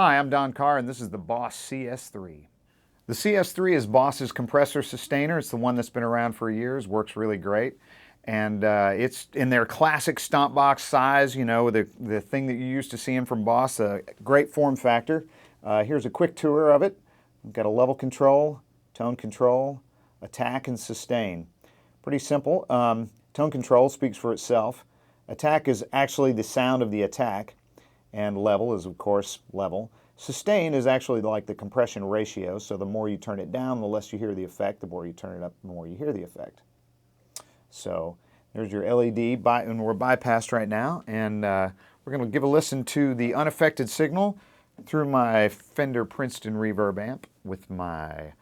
Hi, I'm Don Carr, and this is the Boss CS-3. The CS-3 is Boss's compressor sustainer. It's the one that's been around for years, works really great. And it's in their classic stomp box size, you know, the thing that you used to see them from Boss, a great form factor. Here's a quick tour of it. We've got a level control, tone control, attack, and sustain. Pretty simple. Tone control speaks for itself. Attack is actually the sound of the attack, and level is, of course, level. Sustain is actually like the compression ratio, so the more you turn it down, the less you hear the effect. The more you turn it up, the more you hear the effect. So there's your LED, and we're bypassed right now, and we're going to give a listen to the unaffected signal through my Fender Princeton reverb amp with my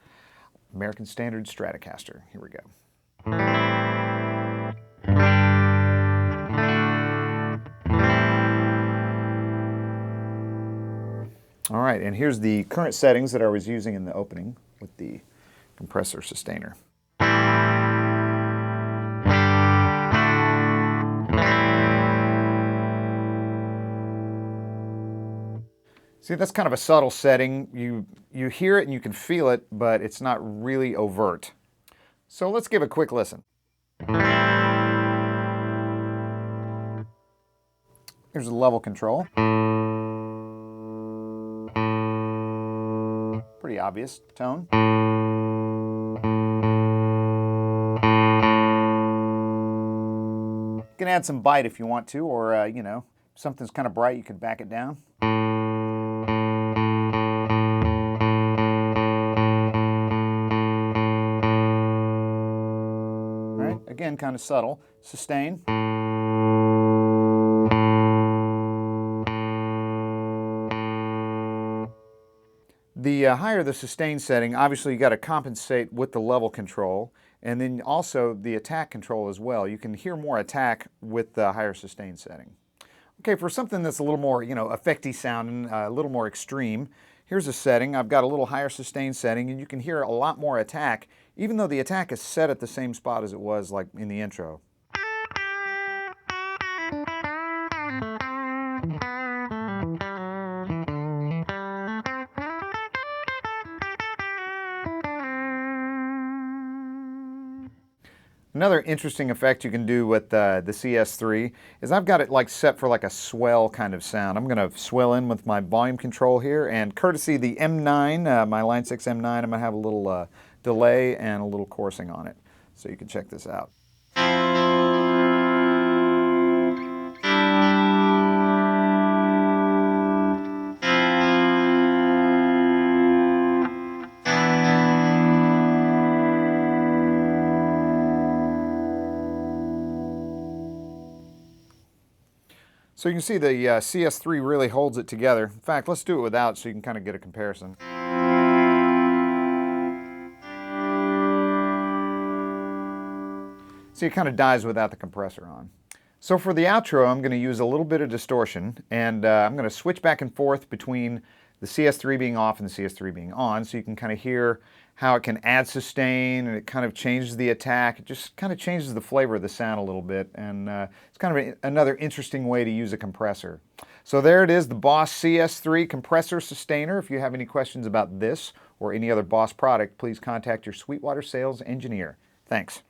American Standard Stratocaster. Here we go. All right, and here's the current settings that I was using in the opening with the compressor sustainer. See, that's kind of a subtle setting. You hear it and you can feel it, but it's not really overt. So let's give a quick listen. Here's the level control. Pretty obvious tone. You can add some bite if you want to, or you know, if something's kind of bright, you can back it down. All right, again, kind of subtle. Sustain. The higher the sustain setting, obviously you got to compensate with the level control, and then also the attack control as well. You can hear more attack with the higher sustain setting. Okay, for something that's a little more, you know, effecty sounding, a little more extreme, here's a setting. I've got a little higher sustain setting, and you can hear a lot more attack, even though the attack is set at the same spot as it was like in the intro. Another interesting effect you can do with the CS-3 is I've got it like set for like a swell kind of sound. I'm going to swell in with my volume control here, and courtesy the M9, my Line 6 M9, I'm going to have a little delay and a little coursing on it. So you can check this out. So you can see the CS-3 really holds it together. In fact, let's do it without so you can kind of get a comparison. See, it kind of dies without the compressor on. So for the outro, I'm going to use a little bit of distortion, and I'm going to switch back and forth between the CS-3 being off and the CS-3 being on, so you can kind of hear how it can add sustain, and it kind of changes the attack. It just kind of changes the flavor of the sound a little bit, and it's kind of another interesting way to use a compressor. So there it is, the Boss CS-3 compressor sustainer. If you have any questions about this or any other Boss product, please contact your Sweetwater sales engineer. Thanks.